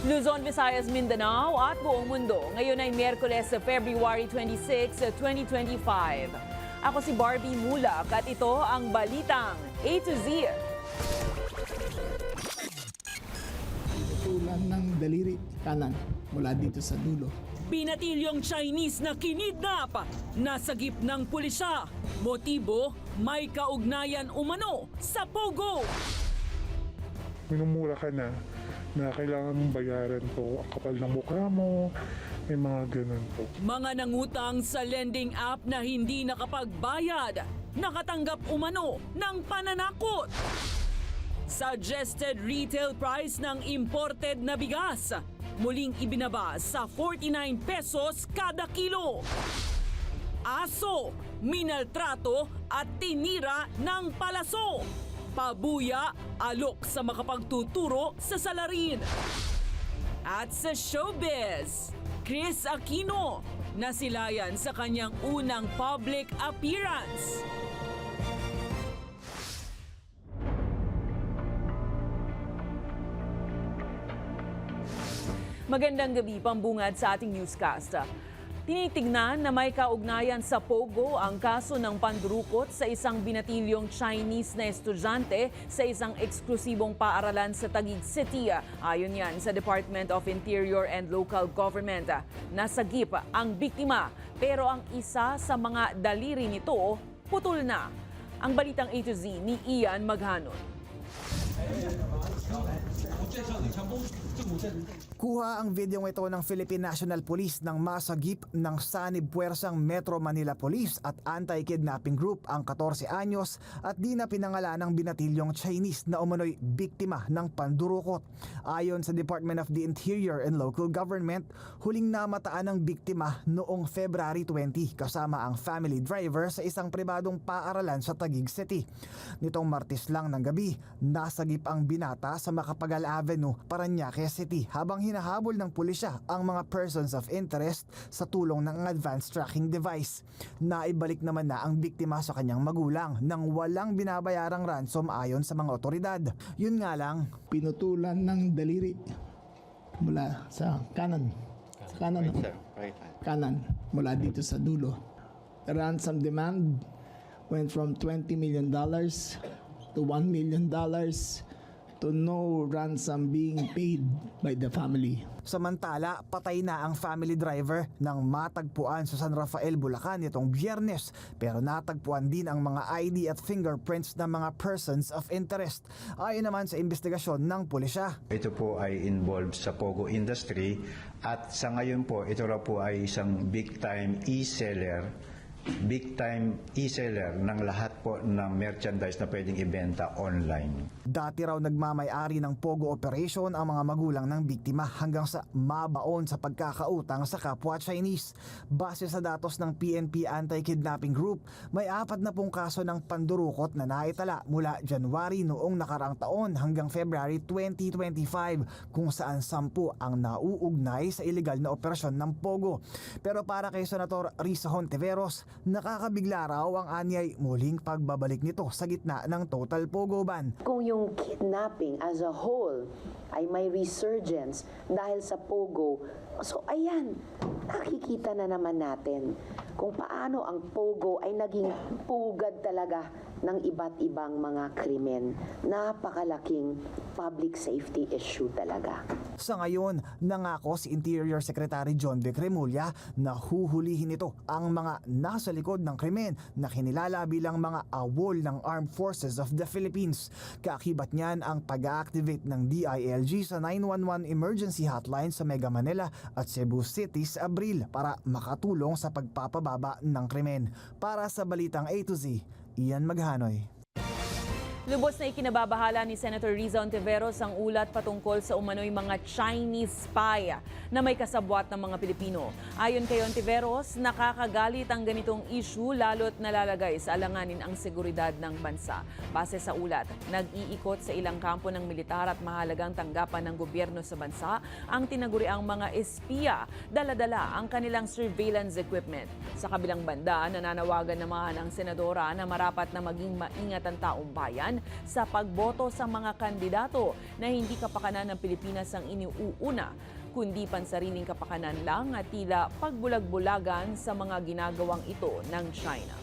Luzon, Visayas, Mindanao at buong mundo. Ngayon ay Miyerkules, February 26, 2025. Ako si Barbie Mulak at ito ang Balitang A to Z. Tulan ng daliri kanan mula dito sa dulo. Binatilyong Chinese na kinidnap, nasagip ng pulisya. Motibo, may kaugnayan umano sa Pogo. Minumura ka na kailangan mong bayaran to. Ang kapal ng mukha mo, may mga ganun po. Mga nangutang sa lending app na hindi nakapagbayad, nakatanggap umano ng pananakot. Suggested retail price ng imported na bigas, muling ibinaba sa 49 pesos kada kilo. Aso, minaltrato at tinira ng palaso. Pabuya, alok sa makapagtuturo sa salarin. At sa showbiz, Chris Aquino, nasilayan sa kanyang unang public appearance. Magandang gabi, pambungad sa ating newscast. Tinitignan na may kaugnayan sa Pogo ang kaso ng pandurukot sa isang binatilyong Chinese na estudyante sa isang eksklusibong paaralan sa Taguig City. Ayon yan sa Department of Interior and Local Government. Nasagip ang biktima pero ang isa sa mga daliri nito putol na. Ang Balitang A to Z ni Ian Maghanon. Kuha ang videong ito ng Philippine National Police ng masagip ng sanib puwersang Metro Manila Police at Anti-Kidnapping Group ang 14 anyos at di na pinangalan ng binatilyong Chinese na umano'y biktima ng pandurukot. Ayon sa Department of the Interior and Local Government, huling namataan ng biktima noong February 20 kasama ang family driver sa isang pribadong paaralan sa Taguig City. Nitong Martes lang ng gabi, nasagip ang binata sa Macapagal Avenue, Parañaque City habang hinahabol ng pulisya ang mga persons of interest sa tulong ng advanced tracking device. Naibalik naman na ang biktima sa kanyang magulang nang walang binabayarang ransom ayon sa mga otoridad. Yun nga lang, Pinutulan ng daliri mula sa kanan. Sa kanan. Kanan mula dito sa dulo. The ransom demand went from $20 million to $1 million to no ransom being paid by the family. samantala patay na ang family driver nang matagpuan sa San Rafael, Bulacan nitong Biyernes, pero natagpuan din ang mga ID at fingerprints ng mga persons of interest. Ayon naman sa investigasyon ng pulisya, ito po ay involved sa Pogo industry at sa ngayon po ito raw po ay isang big time e-seller ng lahat po ng merchandise na pwedeng ibenta online. dati raw nagmamay-ari ng Pogo operation ang mga magulang ng biktima hanggang sa mabaon sa pagkakautang sa kapwa Chinese. Base sa datos ng PNP Anti-Kidnapping Group, may 40 kaso ng pandurukot na naitala mula January noong nakaraang taon hanggang February 2025, kung saan 10 ang nauugnay sa ilegal na operasyon ng Pogo. Pero para kay Senator Risa Hontiveros, nakakabigla raw ang anyay muling pagbabalik nito sa gitna ng total Pogo ban. Kung yung kidnapping as a whole ay may resurgence dahil sa Pogo, so ayan, nakikita na naman natin kung paano ang Pogo ay naging pugad talaga ng iba't ibang mga krimen. Napakalaking public safety issue talaga. Sa ngayon, nangako si Interior Secretary John Vic Remulla na huhulihin ito ang mga nasa likod ng krimen na kinilala bilang mga awol ng Armed Forces of the Philippines. Kaakibat niyan ang pag-activate ng DILG sa 911 emergency hotline sa Mega Manila at Cebu City sa Abril para makatulong sa pagpapababa ng krimen. Para sa Balitang A to Z, Ian Maghanoy. Lubos na ikinababahala ni Senator Riza Hontiveros ang ulat patungkol sa umano'y mga Chinese spy na may kasabwat ng mga Pilipino. Ayon kay Hontiveros, nakakagalit ang ganitong issue lalo't nalalagay sa alanganin ang seguridad ng bansa. Base sa ulat, nag-iikot sa ilang kampo ng militar at mahalagang tanggapan ng gobyerno sa bansa ang tinaguriang mga espiya, dala-dala ang kanilang surveillance equipment. Sa kabilang banda, nananawagan naman ang senadora na marapat na maging maingat ang taong bayan naman sa pagboto sa mga kandidato na hindi kapakanan ng Pilipinas ang iniuuna, kundi pansariling kapakanan lang at tila pagbulag-bulagan sa mga ginagawang ito ng China.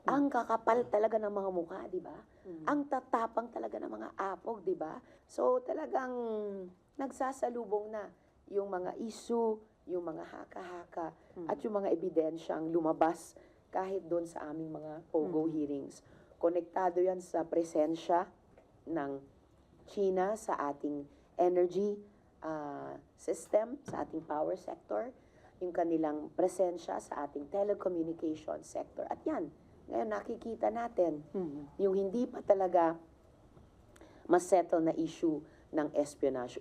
Ang kakapal talaga ng mga mukha, di ba? Ang tatapang talaga ng mga apog, di ba? So talagang nagsasalubong na yung mga issue, yung mga haka-haka, at yung mga ebidensyang lumabas kahit doon sa aming mga POGO hearings. Konektado yan sa presensya ng China sa ating energy system, sa ating power sector, yung kanilang presensya sa ating telecommunication sector. At yan, ngayon nakikita natin yung hindi pa talaga masettle na issue ng espionage.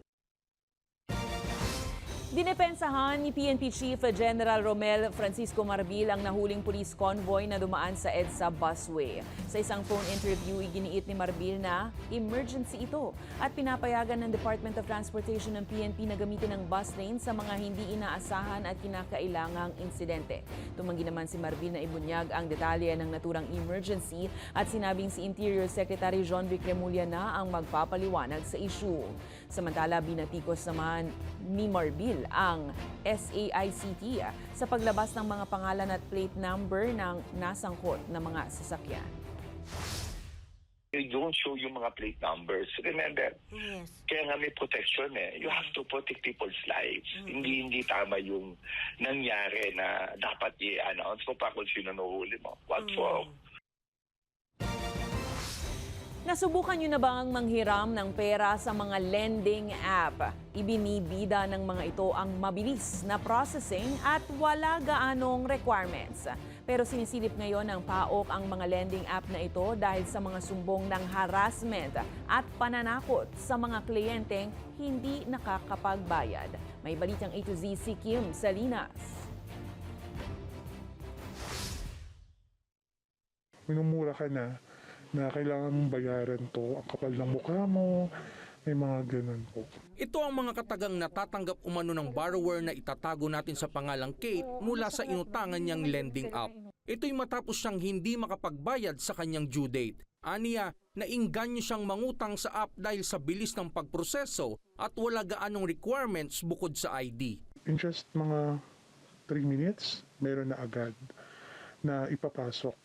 Dinepensahan ni PNP Chief General Romel Francisco Marbil ang nahuling police convoy na dumaan sa EDSA busway. Sa isang phone interview, iginiit ni Marbil na emergency ito at pinapayagan ng Department of Transportation ng PNP na gamitin ang bus lane sa mga hindi inaasahan at kinakailangang insidente. Tumanggi naman si Marbil na ibunyag ang detalye ng naturang emergency at sinabing si Interior Secretary John Vic Remulla na ang magpapaliwanag sa issue. Samantala, binatikos naman ni Marbil ang SAICT sa paglabas ng mga pangalan at plate number ng nasangkot na mga sasakyan. You don't show yung mga plate numbers. Remember, kaya nga may protection eh. You have to protect people's lives. Hindi tama yung nangyari na dapat i-announce mo pa kung sino nahuhuli mo. What for? Nasubukan nyo na bang manghiram ng pera sa mga lending app? Ibinibida ng mga ito ang mabilis na processing at wala gaanong requirements. Pero sinisilip ngayon ng PAOK ang mga lending app na ito dahil sa mga sumbong ng harassment at pananakot sa mga kliyenteng hindi nakakapagbayad. May balitang A to Z si Kim Salinas. Minumura ka na kailangan mong bayaran to, ang kapal ng mukha mo, may mga ganun po. Ito ang mga katagang natatanggap umano ng borrower na itatago natin sa pangalang Kate mula sa inutangan niyang lending app. Ito'y matapos siyang hindi makapagbayad sa kanyang due date. Aniya, naingganyo siyang mangutang sa app dahil sa bilis ng pagproseso at wala gaanong requirements bukod sa ID. In just mga 3 minutes, meron na agad na ipapasok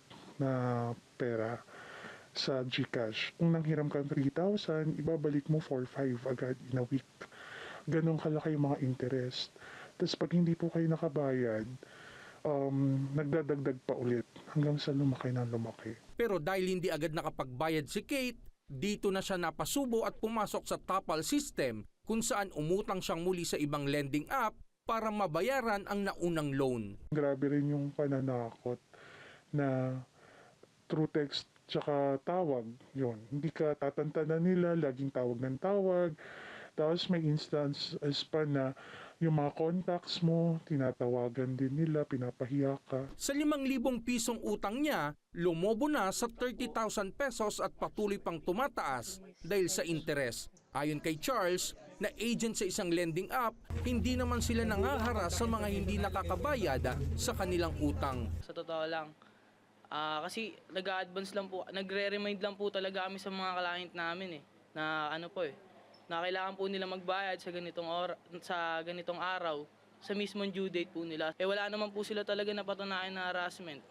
na pera sa GCash. Kung nanghiram ka ng 3,000, ibabalik mo 4,500 agad in a week. Ganun kalaki yung mga interest. Tapos pag hindi po kayo nakabayad, nagdadagdag pa ulit hanggang sa lumaki ng lumaki. Pero dahil hindi agad nakapagbayad si Kate, dito na siya napasubo at pumasok sa Tapal system kung saan umutang siyang muli sa ibang lending app para mabayaran ang naunang loan. Grabe rin yung pananakot na through text tsaka tawag, yun. Hindi ka tatantanan nila, laging tawag ng tawag. Tapos may instances pa na yung mga contacts mo, tinatawagan din nila, pinapahiya ka. Sa 5,000 pisong utang niya, lumobo na sa 30,000 pesos at patuloy pang tumataas dahil sa interes. Ayon kay Charles, na agent sa isang lending app, hindi naman sila nangaharas sa mga hindi nakakabayad sa kanilang utang. Sa totoo lang, kasi nag-a-advance lang po, nagre-remind lang po talaga kami sa mga client namin na na kailangan po nila magbayad sa ganitong araw, sa mismong due date po nila. Wala naman po sila talaga napatunayan na harassment.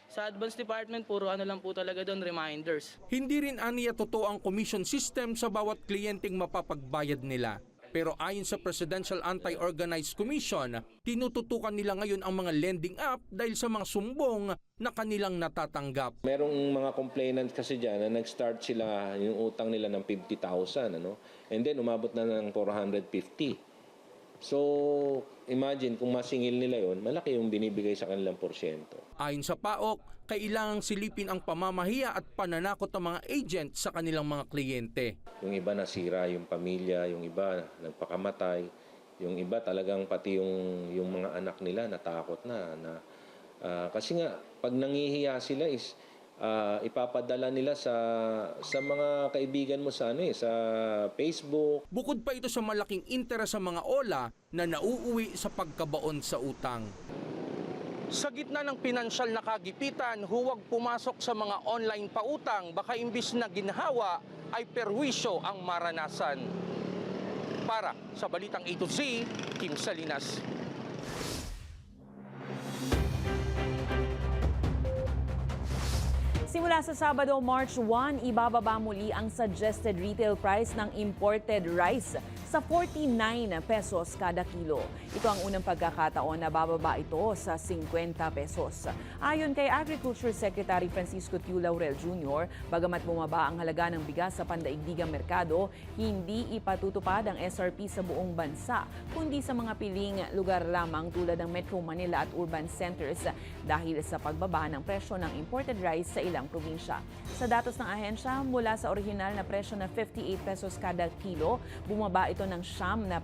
Sa advance department, puro lang po talaga doon, reminders. Hindi rin aniya totoo ang commission system sa bawat kliyenteng mapapagbayad nila. Pero ayon sa Presidential Anti-Organized Commission, tinututukan nila ngayon ang mga lending app dahil sa mga sumbong na kanilang natatanggap. Merong mga complainants kasi dyan na nag-start sila yung utang nila ng 50,000, and then umabot na ng 450. So, imagine kung masingil nila yon, malaki yung binibigay sa kanilang porsyento. Ayon sa PAOK, kailangang silipin ang pamamahiya at pananakot ng mga agent sa kanilang mga kliyente. Yung iba nasira yung pamilya, yung iba nagpakamatay, yung iba talagang pati yung mga anak nila natakot na kasi nga pag nangihiya sila is ipapadala nila sa mga kaibigan mo sa sa Facebook. Bukod pa ito sa malaking interes sa mga ola na nauuwi sa pagkabaon sa utang. Sa gitna ng pinansyal na kagipitan, huwag pumasok sa mga online pautang. Baka imbis na ginhawa ay perwisyo ang maranasan. Para sa Balitang A to Z, Kim Salinas. Simula sa Sabado, March 1, ibababa muli ang suggested retail price ng imported rice sa 49 pesos kada kilo. Ito ang unang pagkakataon na bababa ito sa 50 pesos. Ayon kay Agriculture Secretary Francisco Tiu Laurel Jr., bagamat bumaba ang halaga ng bigas sa pandaigdigang merkado, hindi ipatutupad ang SRP sa buong bansa, kundi sa mga piling lugar lamang tulad ng Metro Manila at urban centers dahil sa pagbaba ng presyo ng imported rice sa ilang probinsya. Sa datos ng ahensya, mula sa orihinal na presyo na 58 pesos kada kilo, bumaba ito ng 9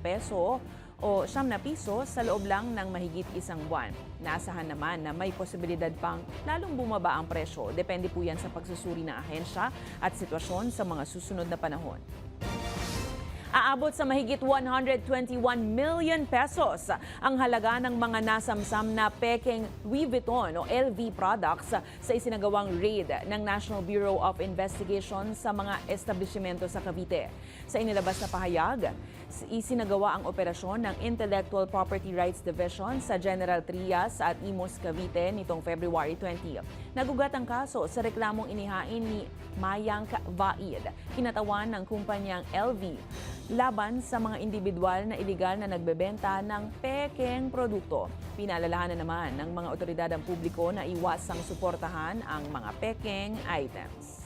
piso sa loob lang ng mahigit isang buwan. Naasahan naman na may posibilidad pang lalong bumaba ang presyo. Depende po yan sa pagsusuri ng ahensya at sitwasyon sa mga susunod na panahon. Aabot sa mahigit 121 million pesos ang halaga ng mga nasamsam na pekeng Louis Vuitton o LV products sa isinagawang raid ng National Bureau of Investigation sa mga establishmento sa Cavite. Sa inilabas na pahayag, isinagawa ang operasyon ng Intellectual Property Rights Division sa General Trias at Imus, Cavite nitong February 20. Nagugat ang kaso sa reklamong inihain ni Mayang Vaid, kinatawan ng kumpanyang LV, laban sa mga individual na iligal na nagbebenta ng pekeng produkto. Pinalalahanan naman ng mga otoridad ang publiko na iwasang suportahan ang mga pekeng items.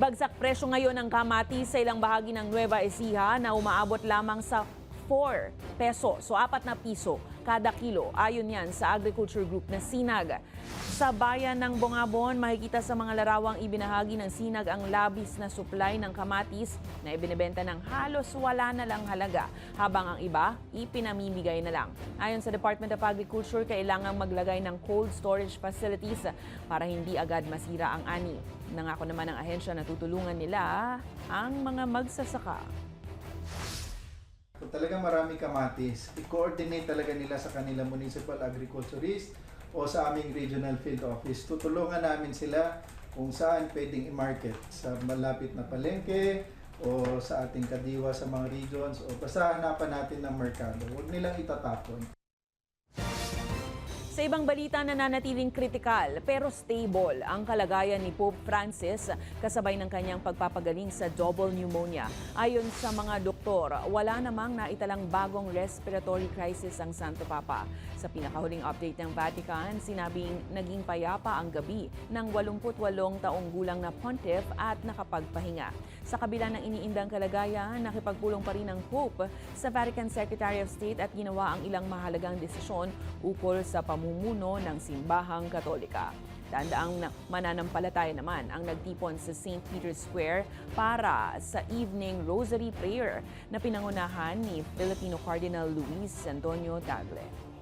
Bagsak presyo ngayon ng kamatis sa ilang bahagi ng Nueva Ecija na umaabot lamang sa 4 pesos, so 4 na piso kada kilo. Ayon yan sa agriculture group na Sinag. Sa bayan ng Bongabon, makikita sa mga larawang ibinahagi ng Sinag ang labis na supply ng kamatis na ibinebenta ng halos wala na lang halaga, habang ang iba ipinamimigay na lang. Ayon sa Department of Agriculture, kailangang maglagay ng cold storage facilities para hindi agad masira ang ani. Nangako naman ang ahensya na tutulungan nila ang mga magsasaka. Kung talagang marami kamatis, i-coordinate talaga nila sa kanila municipal agriculturist o sa aming regional field office. Tutulungan namin sila kung saan pwedeng i-market sa malapit na palengke o sa ating kadiwa sa mga regions o basta hanapan natin ng merkado. Huwag nilang itatapon. Sa ibang balita, nananatiling kritikal pero stable ang kalagayan ni Pope Francis kasabay ng kanyang pagpapagaling sa double pneumonia. Ayon sa mga doktor, wala namang naitalang bagong respiratory crisis ang Santo Papa. Sa pinakahuling update ng Vatican, sinabing naging payapa ang gabi ng 88 taong gulang na pontiff at nakapagpahinga. Sa kabila ng iniindang kalagayan, nakipagpulong pa rin ang Pope sa Vatican Secretary of State at ginawa ang ilang mahalagang desisyon ukol sa pamumuno ng simbahang Katolika. Tandaang mananampalataya naman ang nagtipon sa St. Peter's Square para sa evening rosary prayer na pinangunahan ni Filipino Cardinal Luis Antonio Tagle.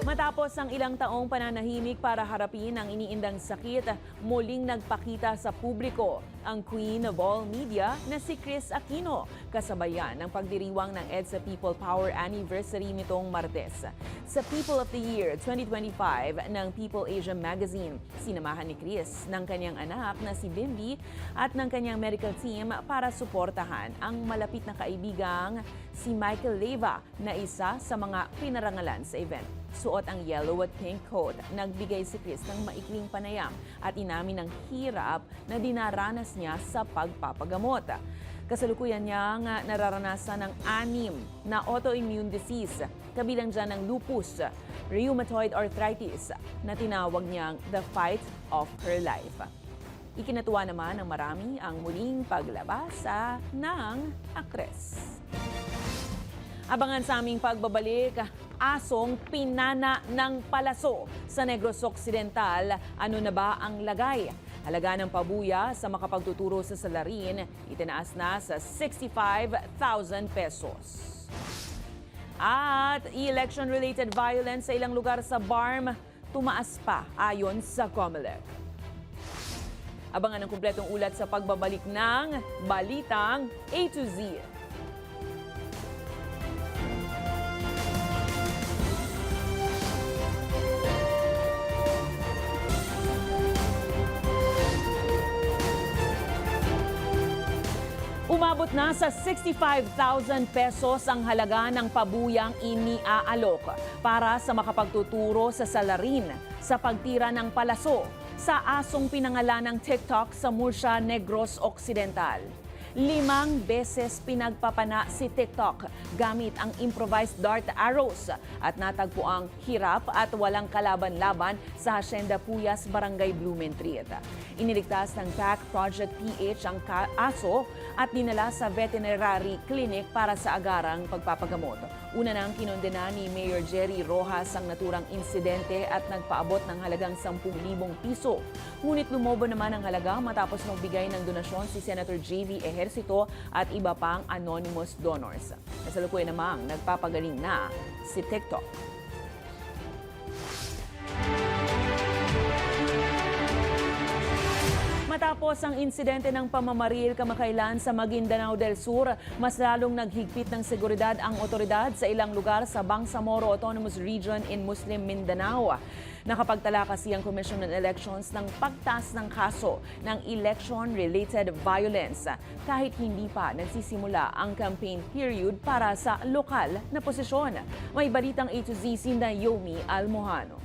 Matapos ang ilang taong pananahimik para harapin ang iniindang sakit, muling nagpakita sa publiko ang Queen of All Media na si Kris Aquino, kasabayan ng pagdiriwang ng EDSA People Power Anniversary nitong Martes. Sa People of the Year 2025 ng People Asia Magazine, sinamahan ni Kris ng kanyang anak na si Bimbi at ng kanyang medical team para suportahan ang malapit na kaibigang si Michael Leyva na isa sa mga pinarangalan sa event. Suot ang yellow at pink coat, nagbigay si Kris ng maikling panayam at inamin ang hirap na dinaranas niya sa pagpapagamot. Kasalukuyan niyang nararanasan ng 6 na autoimmune disease, kabilang dyan ng lupus, rheumatoid arthritis, na tinawag niyang the fight of her life. Ikinatuwa naman ng marami ang muling paglabas ng aktres. Abangan sa aming pagbabalik, asong pinana ng palaso sa Negros Occidental. Ano na ba ang lagay? Halaga ng pabuya sa makapagtuturo sa salarin, itinaas na sa 65,000 pesos. At election-related violence sa ilang lugar sa BARM, tumaas pa ayon sa COMELEC. Abangan ang kumpletong ulat sa pagbabalik ng Balitang A to Z. Umabot na sa 65,000 pesos ang halaga ng pabuyang iniaalok para sa makapagtuturo sa salarin sa pagtira ng palaso sa asong pinangalan ng TikTok sa Murcia, Negros Occidental. 5 beses pinagpapana si TikTok gamit ang improvised dart arrows at natagpo ang hirap at walang kalaban-laban sa Hacienda Puyas, Barangay Blumentritt. Iniligtas ng PAC Project PH ang aso at dinala sa veterinary clinic para sa agarang pagpapagamot. Una nang kinondena ni Mayor Jerry Rojas ang naturang insidente at nagpaabot ng halagang 10,000 piso. Ngunit lumobo naman ang halaga matapos magbigay ng donasyon si Senator JV Ejercito at iba pang anonymous donors. Kasalukuyan namang nagpapagaling na si TikTok. Matapos ang insidente ng pamamaril kamakailan sa Maguindanao del Sur, mas lalong naghigpit ng seguridad ang otoridad sa ilang lugar sa Bangsamoro Autonomous Region in Muslim Mindanao. Nakapagtala kasi ang Commission on Elections ng pagtaas ng kaso ng election-related violence kahit hindi pa nagsisimula ang campaign period para sa lokal na posisyon. May balitang A to Z si Naomi Almohano.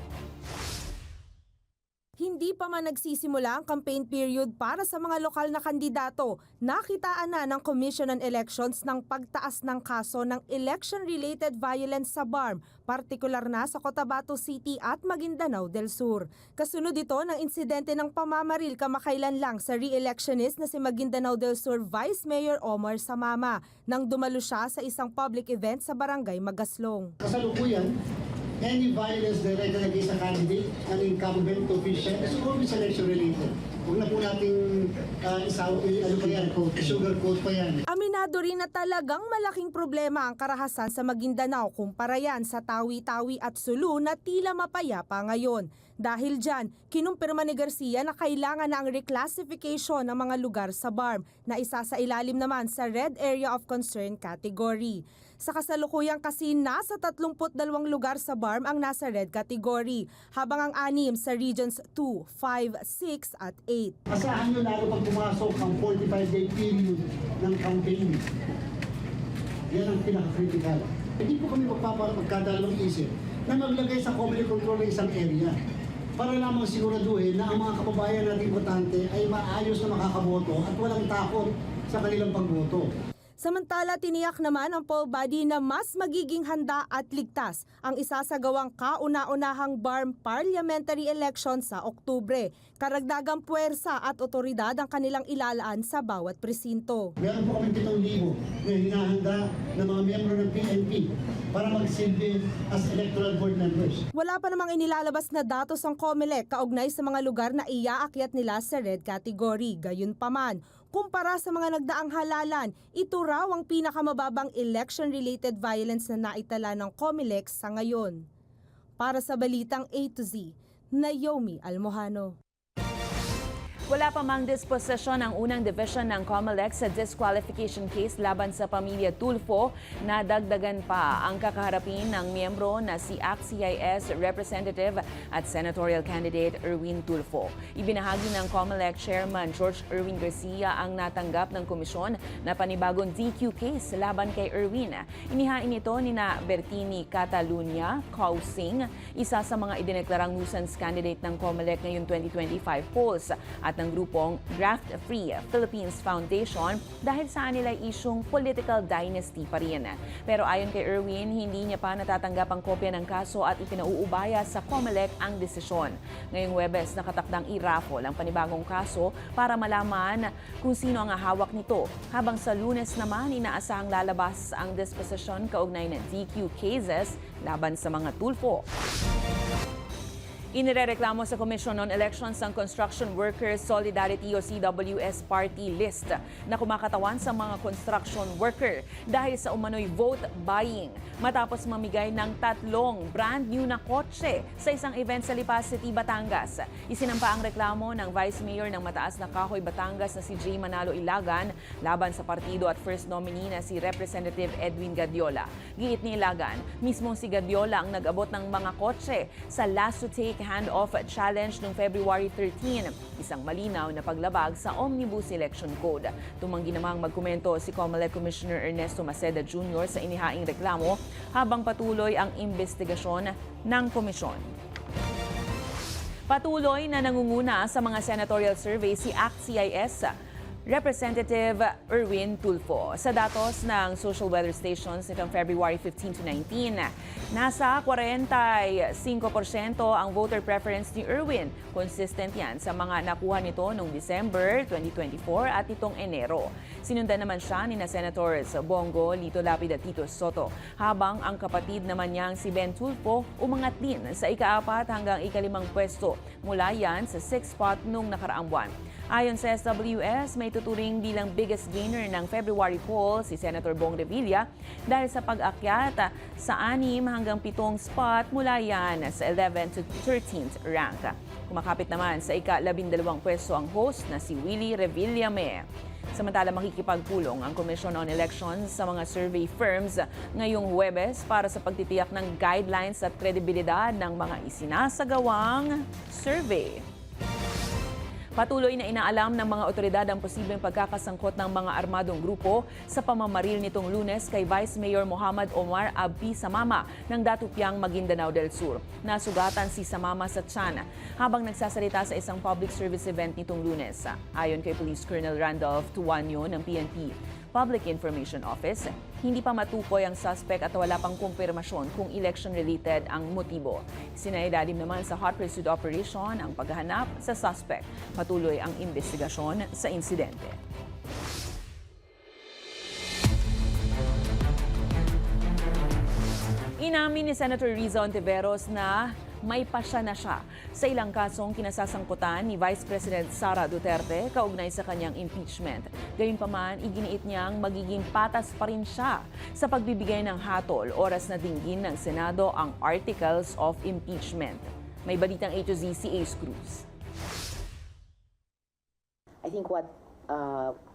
Hindi pa man nagsisimula ang campaign period para sa mga lokal na kandidato, nakitaan na ng Commission on Elections ng pagtaas ng kaso ng election-related violence sa BARM, partikular na sa Cotabato City at Maguindanao del Sur. Kasunod ito ng insidente ng pamamaril kamakailan lang sa re-electionist na si Maguindanao del Sur Vice Mayor Omar Samama nang dumalo siya sa isang public event sa Barangay Magaslong. Kasalukuyan, any violence directed against a candidate, an incumbent official, is always election-related. Huwag na po nating sugarcoat pa yan. Aminado rin na talagang malaking problema ang karahasan sa Maguindanao kumpara yan sa Tawi-Tawi at Sulu na tila mapayapa ngayon. Dahil dyan, kinumpirma ni Garcia na kailangan na ang reclassification ng mga lugar sa BARM na isa sa ilalim naman sa Red Area of Concern category. Sa kasalukuyan kasi nasa 32 lugar sa BARM ang nasa red category, habang ang 6 sa Regions 2, 5, 6 at 8. Asahan nyo lalo pag pumasok ang 45-day period ng campaign. Yan ang pinaka-critical. Hindi po kami magkadalawang isip na maglagay sa community control ng isang area para lamang siguraduhin na ang mga kababayan nating botante ay maayos na makakaboto at walang takot sa kanilang pagboto. Samantala, tiniyak naman ang poll body na mas magiging handa at ligtas ang isasagawang kauna-unahang BARM parliamentary election sa Oktubre. Karagdagang puwersa at otoridad ang kanilang ilalaan sa bawat presinto. Meron po kami 7,000 na hinahanda ng mga miyembro ng PNP para magsilbi as electoral board members. Wala pa namang inilalabas na datos ang COMELEC kaugnay sa mga lugar na iaakyat nila sa red category. Gayunpaman, kumpara sa mga nagdaang halalan, ito raw ang pinakamababang election-related violence na naitala ng COMELEC sa ngayon. Para sa Balitang A to Z, Naomi Almohano. Wala pa mang disposisyon ang unang division ng COMELEC sa disqualification case laban sa pamilya Tulfo. Nadagdagan pa ang kakaharapin ng miyembro na si ACT-CIS Representative at Senatorial Candidate Erwin Tulfo. Ibinahagi ng COMELEC Chairman George Erwin Garcia ang natanggap ng komisyon na panibagong DQ case laban kay Erwin. Inihain ito ni na Bertini Catalunya Causing, isa sa mga idineklarang nuisance candidate ng COMELEC ngayong 2025 polls, at ng grupong Graft Free Philippines Foundation dahil sa kanila isyong political dynasty pa rin. Pero ayon kay Erwin, hindi niya pa natatanggap ang kopya ng kaso at ipinauubaya sa COMELEC ang desisyon. Ngayong Huwebes, nakatakdang i-raffle ang panibagong kaso para malaman kung sino ang hawak nito. Habang sa Lunes naman, inaasahang lalabas ang disposition kaugnay ng DQ cases laban sa mga Tulfo. Inirereklamo sa Commission on Elections ang Construction Workers Solidarity o CWS Party List na kumakatawan sa mga construction worker dahil sa umano'y vote buying matapos mamigay ng 3 brand new na kotse sa isang event sa Lipas City, Batangas. Isinampa ang reklamo ng Vice Mayor ng Mataas na Kahoy, Batangas na si J. Manalo Ilagan laban sa partido at first nominee na si Representative Edwin Gadiola. Giit ni Ilagan, mismong si Gadiola ang nag-abot ng mga kotse sa last to take handoff challenge noong February 13, isang malinaw na paglabag sa Omnibus Election Code. Tumanggi namang magkomento si COMELEC Commissioner Ernesto Maceda Jr. sa inihaing reklamo habang patuloy ang investigasyon ng komisyon. Patuloy na nangunguna sa mga senatorial survey si ACT-CIS Representative Erwin Tulfo. Sa datos ng social weather stations nitong February 15 to 19, nasa 45% ang voter preference ni Erwin. Consistent yan sa mga nakuha nito noong December 2024 at itong Enero. Sinundan naman siya ni na Senators Bongo, Lito Lapid at Tito Soto, habang ang kapatid naman niyang si Ben Tulfo umangat din sa ika-4 hanggang ika-5 pwesto mula yan sa 6th spot noong nakaraang buwan. Ayon sa SWS, may tuturing bilang biggest gainer ng February poll si Senator Bong Revilla dahil sa pag-akyat sa 6 hanggang 7 spot mula yan sa 11th to 13th rank. Kumakapit naman sa ika-12 pwesto ang host na si Willie Revillame. Samantala, makikipagpulong ang Commission on Elections sa mga survey firms ngayong Huwebes para sa pagtitiyak ng guidelines at kredibilidad ng mga isinasagawang survey. Patuloy na inaalam ng mga otoridad ang posibleng pagkakasangkot ng mga armadong grupo sa pamamaril nitong Lunes kay Vice Mayor Muhammad Omar Abdi Samama ng Datupiang Maguindanao del Sur. Nasugatan si Samama sa tiyan habang nagsasalita sa isang public service event nitong Lunes. Ayon kay Police Colonel Randolph Tuanyo ng PNP Public Information Office, hindi pa matukoy ang suspect at wala pang kumpirmasyon kung election-related ang motibo. Sinailalim naman sa hot pursuit operation ang paghahanap sa suspect. Patuloy ang investigasyon sa insidente. Inamin ni Senator Riza Ontiveros na may pasya na siya sa ilang kasong kinasasangkutan ni Vice President Sara Duterte kaugnay sa kanyang impeachment. Gayunpaman, iginiit niyang magiging patas pa rin siya sa pagbibigay ng hatol oras na dinggin ng Senado ang Articles of Impeachment. May balitang A to Z si Ace Cruz. I think what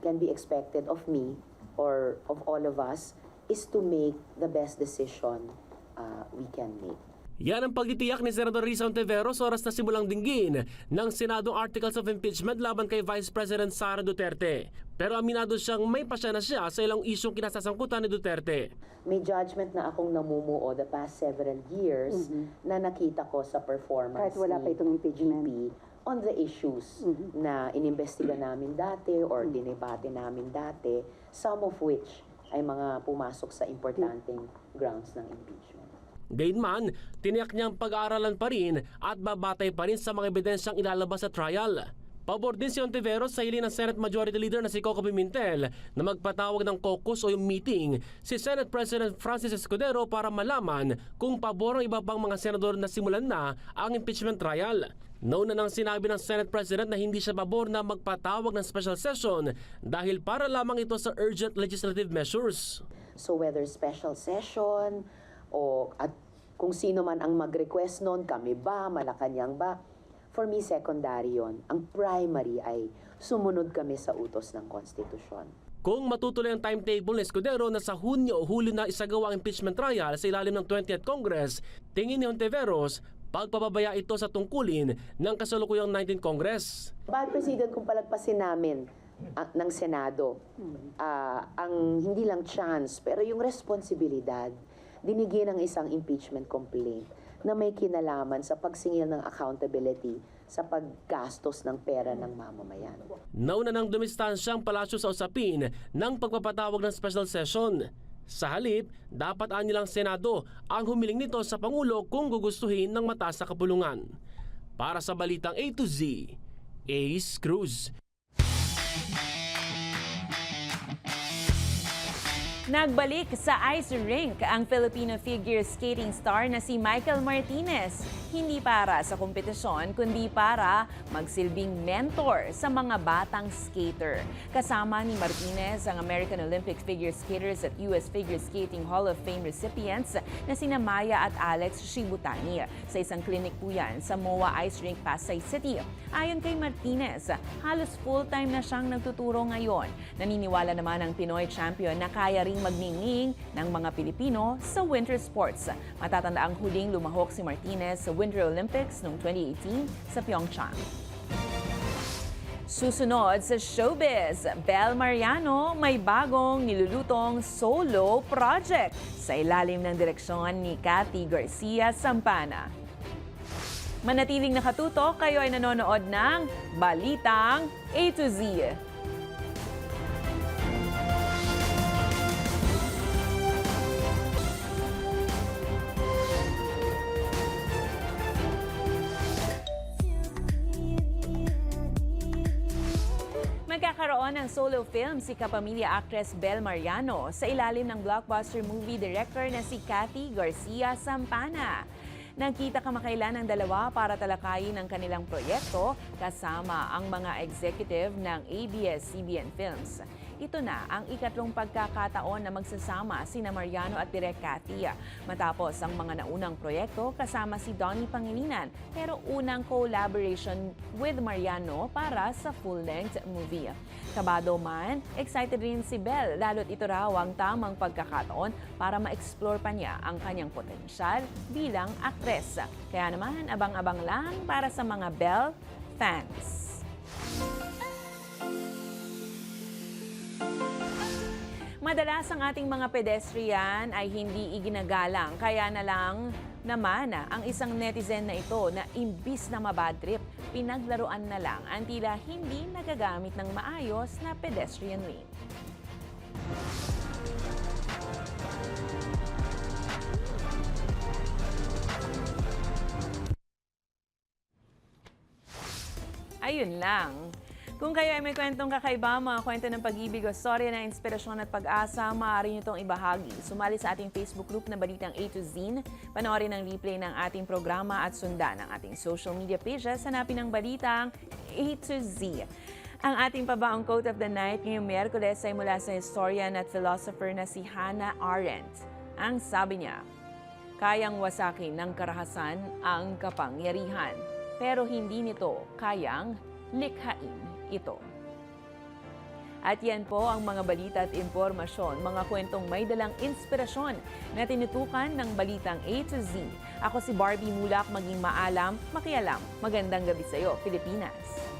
can be expected of me or of all of us is to make the best decision we can make. Yan ang pagtitiyak ni Senator Riza Ontiveros oras na simulang dinggin ng Senado Articles of Impeachment laban kay Vice President Sara Duterte. Pero aminado siyang may pasya na siya sa ilang isyong kinasasangkutan ni Duterte. May judgment na akong namumuo the past several years na nakita ko sa performance kahit wala pa itong impeachment on the issues na inimbestiga namin dati or dinebate namin dati, some of which ay mga pumasok sa importanteng grounds ng impeachment. Gayunman, tiniyak niyang pag-aaralan pa rin at babatay pa rin sa mga ebidensyang ilalabas sa trial. Pabor din si Ontiveros sa hiling ng Senate Majority Leader na si Coco Pimentel na magpatawag ng caucus o yung meeting si Senate President Francis Escudero para malaman kung pabor ang iba pang mga senador na simulan na ang impeachment trial. Nauna nang sinabi ng Senate President na hindi siya pabor na magpatawag ng special session dahil para lamang ito sa urgent legislative measures. So whether special session o at kung sino man ang mag-request noon, kami ba, Malacanang ba, for me secondary yon. Ang primary ay sumunod kami sa utos ng konstitusyon. Kung matutuloy ang timetable ni Escudero na sa Hunyo o Hulyo na isagawa ang impeachment trial sa ilalim ng 20th Congress, tingin ni Ontiveros, pagpapabaya ito sa tungkulin ng kasalukuyang 19th Congress. Bahal President, kung palagpasin namin ng Senado, ang hindi lang chance, pero yung responsibilidad, dinigyan ng isang impeachment complaint na may kinalaman sa pagsingil ng accountability sa paggastos ng pera ng mamamayan. Nauna nang dumistansya ang palasyo sa usapin ng pagpapatawag ng special session. Sa halip, dapat anilang Senado ang humiling nito sa Pangulo kung gugustuhin ng mataas na kapulungan. Para sa Balitang A to Z, Ace Cruz. Nagbalik sa ice rink ang Filipino figure skating star na si Michael Martinez. Hindi para sa kompetisyon, kundi para magsilbing mentor sa mga batang skater. Kasama ni Martinez ang American Olympic figure skaters at US Figure Skating Hall of Fame recipients na sina Maya at Alex Shibutani. Sa isang clinic po yan sa MOA Ice Rink, Pasay City. Ayon kay Martinez, halos full-time na siyang nagtuturo ngayon. Naniniwala naman ang Pinoy champion na kaya rin muling magningning ng mga Pilipino sa winter sports. Matatanda ang huling lumahok si Martinez sa Winter Olympics noong 2018 sa Pyeongchang. Susunod sa showbiz, Bel Mariano may bagong nilulutong solo project sa ilalim ng direksyon ni Cathy Garcia Sampana. Manatiling nakatutok, kayo ay nanonood ng Balitang A to Z. Magkakaroon ng solo film si kapamilya actress Bel Mariano sa ilalim ng blockbuster movie director na si Cathy Garcia Sampana. Nagkita kamakailan ng dalawa para talakayin ang kanilang proyekto kasama ang mga executive ng ABS-CBN Films. Ito na ang ikatlong pagkakataon na magsasama sina Mariano at Direk Cathy matapos ang mga naunang proyekto kasama si Donnie Pangilinan pero unang collaboration with Mariano para sa full-length movie. Kabado man, excited rin si Bel lalo't ito raw ang tamang pagkakataon para ma-explore pa niya ang kanyang potensyal bilang aktres. Kaya naman, abang-abang lang para sa mga Bel fans. Madalas ang ating mga pedestrian ay hindi iginagalang, kaya na lang naman ang isang netizen na ito na imbis na mabad trip, pinaglaruan na lang ang tila hindi nagagamit ng maayos na pedestrian lane. Ayun lang. Kung kayo ay may kwentong kakaiba, mga kwento ng pag-ibig o storya na inspirasyon at pag-asa, maaari nyo itong ibahagi. Sumali sa ating Facebook group na Balitang A to Z, panoorin ang replay ng ating programa at sundan ang ating social media pages. Hanapin ang Balitang A to Z. Ang ating pabaong quote of the night ngayong Miyerkules ay mula sa historian at philosopher na si Hannah Arendt. Ang sabi niya, kayang wasakin ng karahasan ang kapangyarihan, pero hindi nito kayang likhain ito. At yan po ang mga balita at impormasyon, mga kwentong may dalang inspirasyon na tinutukan ng Balitang A to Z. Ako si Barbie Mulak, maging maalam, makialam. Magandang gabi sa iyo, Pilipinas.